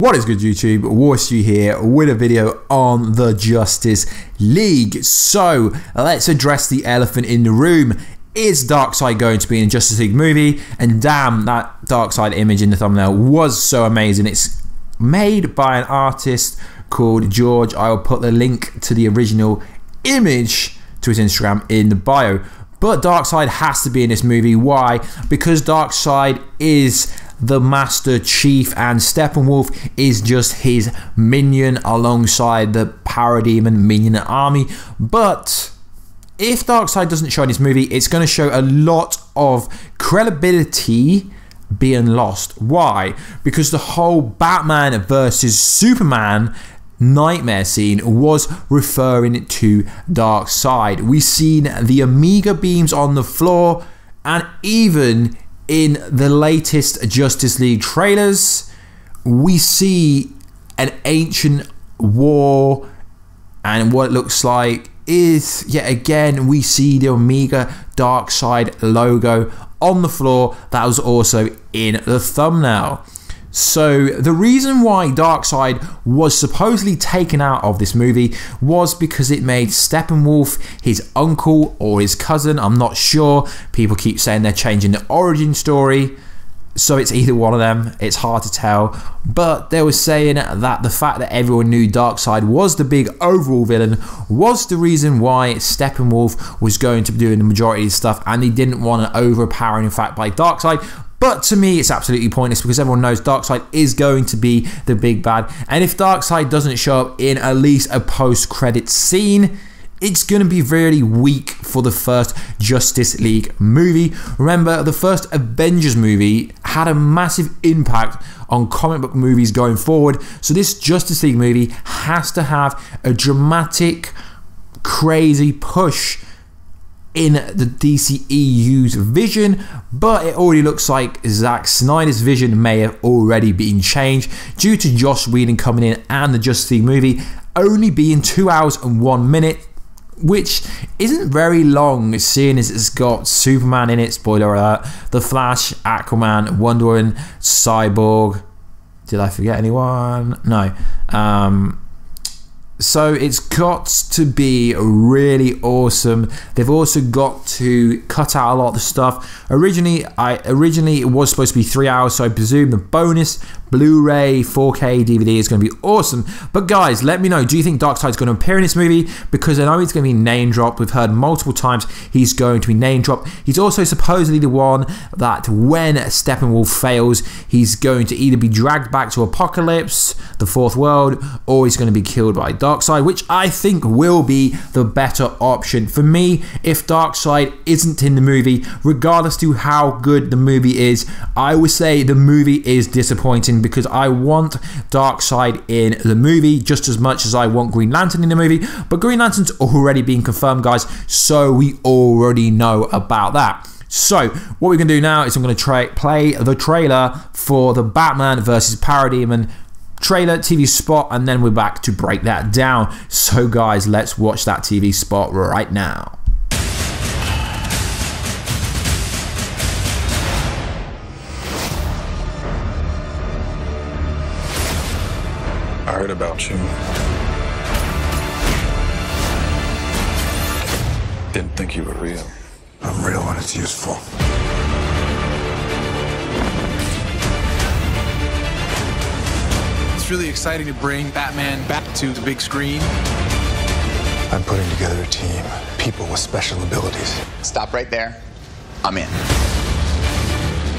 What is good, YouTube? Warstu here with a video on the Justice League. So let's address the elephant in the room. Is Darkseid going to be in a Justice League movie? And damn, that Darkseid image in the thumbnail was so amazing. It's made by an artist called George. I will put the link to the original image to his Instagram in the bio. But Darkseid has to be in this movie. Why? Because Darkseid is the Master Chief and Steppenwolf is just his minion alongside the Parademon minion army. But if Darkseid doesn't show in this movie, it's going to show a lot of credibility being lost. Why? Because the whole Batman versus Superman nightmare scene was referring to Darkseid. We've seen the Omega beams on the floor, and even in the latest Justice League trailers, we see an ancient war, and what it looks like is, yet again, we see the Omega Darkseid logo on the floor that was also in the thumbnail. So the reason why Darkseid was supposedly taken out of this movie was because it made Steppenwolf his uncle or his cousin. I'm not sure. People keep saying they're changing the origin story, so it's either one of them. It's hard to tell. But they were saying that the fact that everyone knew Darkseid was the big overall villain was the reason why Steppenwolf was going to be doing the majority of stuff, and they didn't want an overpowering fact by Darkseid. But to me, it's absolutely pointless because everyone knows Darkseid is going to be the big bad. And if Darkseid doesn't show up in at least a post-credit scene, it's going to be really weak for the first Justice League movie. Remember, the first Avengers movie had a massive impact on comic book movies going forward. So this Justice League movie has to have a dramatic, crazy push in the DCEU's vision, but it already looks like Zack Snyder's vision may have already been changed due to Joss Whedon coming in and the Justice League movie only being 2 hours and 1 minute, which isn't very long, seeing as it's got Superman in it, spoiler alert, The Flash, Aquaman, Wonder Woman, Cyborg. Did I forget anyone? No. So it's got to be really awesome. They've also got to cut out a lot of the stuff. Originally it was supposed to be 3 hours, so I presume the bonus Blu-ray 4K DVD is going to be awesome. But guys, let me know, do you think Darkseid's going to appear in this movie? Because I know he's going to be name dropped. We've heard multiple times he's going to be name dropped. He's also supposedly the one that when Steppenwolf fails, he's going to either be dragged back to Apocalypse, the fourth world, or he's going to be killed by Darkseid, which I think will be the better option. For me, if Darkseid isn't in the movie, regardless to how good the movie is, I would say the movie is disappointing, because I want Darkseid in the movie just as much as I want Green Lantern in the movie. But Green Lantern's already been confirmed, guys, so we already know about that. So what we're going to do now is I'm going to play the trailer for the Batman versus Parademon trailer TV spot, and then we're back to break that down. So guys, let's watch that TV spot right now. I heard about you. Didn't think you were real. I'm real when it's useful. It's really exciting to bring Batman back to the big screen. I'm putting together a team, people with special abilities. Stop right there. I'm in.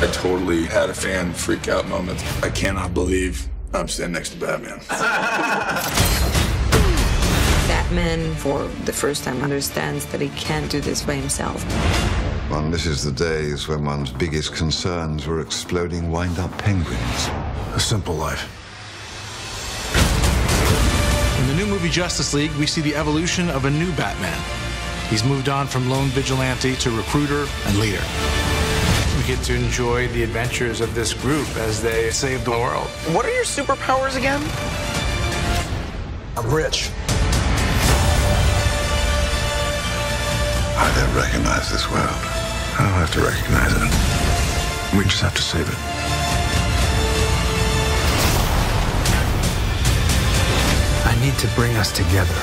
I totally had a fan freak out moment. I cannot believe I'm standing next to Batman. Batman, for the first time, understands that he can't do this by himself. One misses the days when one's biggest concerns were exploding wind-up penguins. A simple life. In the new movie Justice League, we see the evolution of a new Batman. He's moved on from lone vigilante to recruiter and leader. We get to enjoy the adventures of this group as they save the world. What are your superpowers again? I'm rich. I don't recognize this world. I don't have to recognize it. We just have to save it. need to bring us together.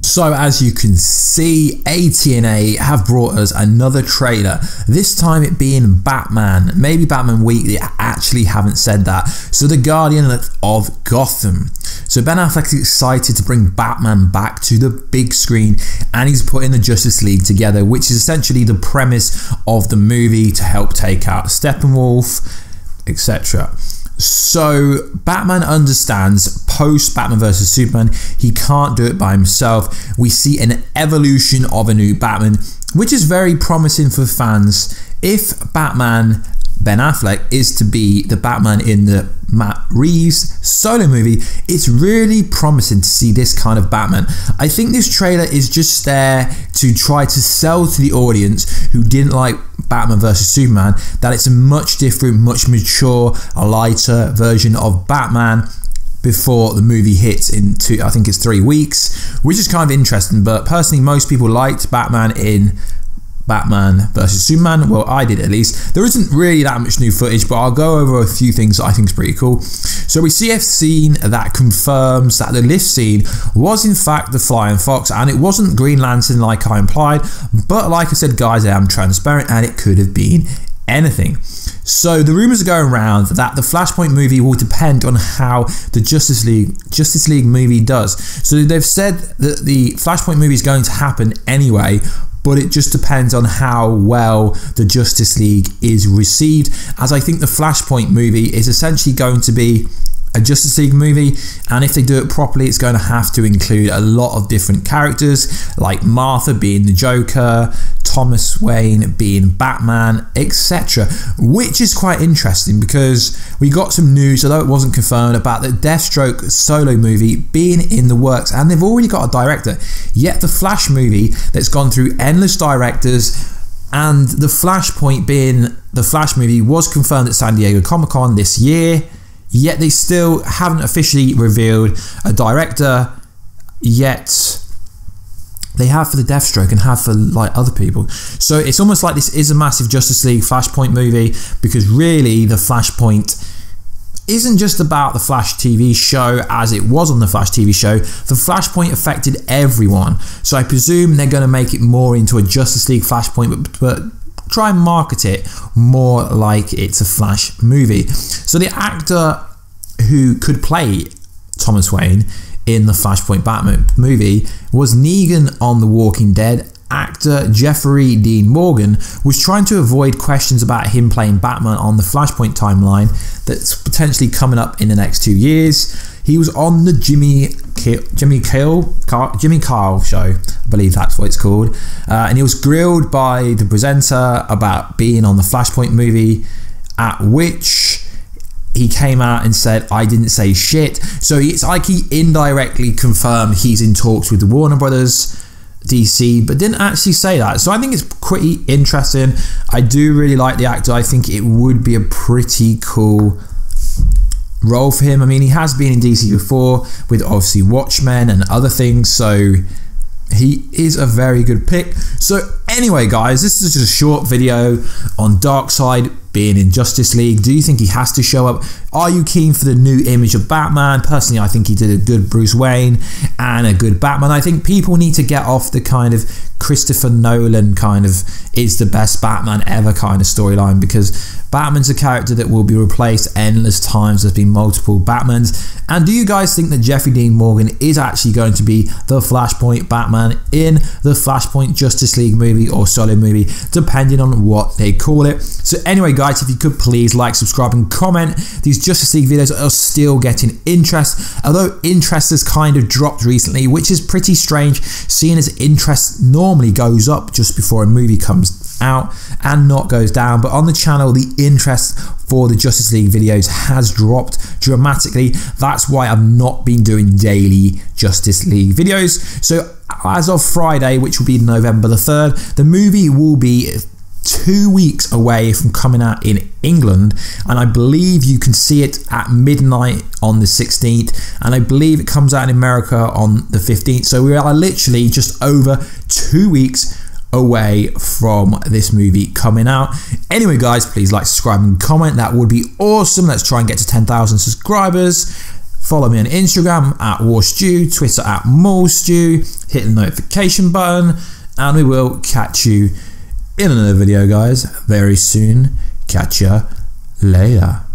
So as you can see, AT&A have brought us another trailer, this time it being Batman, maybe Batman Week, they actually haven't said that. So the Guardian of Gotham. So Ben Affleck is excited to bring Batman back to the big screen, and he's putting the Justice League together, which is essentially the premise of the movie, to help take out Steppenwolf, etc. So Batman understands post Batman vs Superman he can't do it by himself. We see an evolution of a new Batman, which is very promising for fans. If Batman Ben Affleck is to be the Batman in the Matt Reeves solo movie, it's really promising to see this kind of Batman. I think this trailer is just there to try to sell to the audience who didn't like Batman vs Superman that it's a much different, much mature, a lighter version of Batman before the movie hits in I think it's 3 weeks, which is kind of interesting. But personally, most people liked Batman in Batman vs Superman. Well, I did at least. There isn't really that much new footage, but I'll go over a few things that I think is pretty cool. So we see a scene that confirms that the lift scene was in fact the Flying Fox, and it wasn't Green Lantern like I implied, but like I said guys, I am transparent and it could have been anything. So the rumours are going around that the Flashpoint movie will depend on how the Justice League movie does. So they've said that the Flashpoint movie is going to happen anyway, but it just depends on how well the Justice League is received, as I think the Flashpoint movie is essentially going to be a Justice League movie, and if they do it properly it's going to have to include a lot of different characters, like Martha being the Joker, Thomas Wayne being Batman, etc. Which is quite interesting because we got some news, although it wasn't confirmed, about the Deathstroke solo movie being in the works, and they've already got a director. Yet the Flash movie that's gone through endless directors, and the Flashpoint being the Flash movie was confirmed at San Diego Comic-Con this year, yet they still haven't officially revealed a director, yet they have for the Deathstroke and have for like other people. So it's almost like this is a massive Justice League Flashpoint movie, because really the Flashpoint isn't just about the Flash TV show as it was on the Flash TV show. The Flashpoint affected everyone, so I presume they're going to make it more into a Justice League Flashpoint, but try and market it more like it's a Flash movie. So the actor who could play Thomas Wayne in the Flashpoint Batman movie was Negan on The Walking Dead. Actor Jeffrey Dean Morgan was trying to avoid questions about him playing Batman on the Flashpoint timeline that's potentially coming up in the next 2 years. He was on the Jimmy Kyle show, I believe that's what it's called, and he was grilled by the presenter about being on the Flashpoint movie, at which he came out and said, I didn't say shit. So it's like he indirectly confirmed he's in talks with the Warner Brothers DC, but didn't actually say that. So I think it's pretty interesting. I do really like the actor. I think it would be a pretty cool role for him. I mean, he has been in DC before with obviously Watchmen and other things, so he is a very good pick. So anyway guys, this is just a short video on Darkseid being in Justice League. Do you think he has to show up? Are you keen for the new image of Batman? Personally, I think he did a good Bruce Wayne and a good Batman. I think people need to get off the kind of Christopher Nolan kind of is the best Batman ever kind of storyline, because Batman's a character that will be replaced endless times. There's been multiple Batmans. And do you guys think that Jeffrey Dean Morgan is actually going to be the Flashpoint Batman in the Flashpoint Justice League movie or solo movie, depending on what they call it? So anyway guys, if you could please like, subscribe and comment. These Justice League videos are still getting interest, although interest has kind of dropped recently, which is pretty strange, seeing as interest normally goes up just before a movie comes out and not goes down. But on the channel, the interest for the Justice League videos has dropped dramatically. That's why I've not been doing daily Justice League videos. So as of Friday, which will be November the 3rd, the movie will be 2 weeks away from coming out in England, and I believe you can see it at midnight on the 16th, and I believe it comes out in America on the 15th. So we are literally just over 2 weeks away from this movie coming out. Anyway guys, please like, subscribe and comment. That would be awesome. Let's try and get to 10,000 subscribers. Follow me on Instagram at Warstu, Twitter at Molstu. Hit the notification button, and we will catch you in another video, guys, very soon. Catch ya later.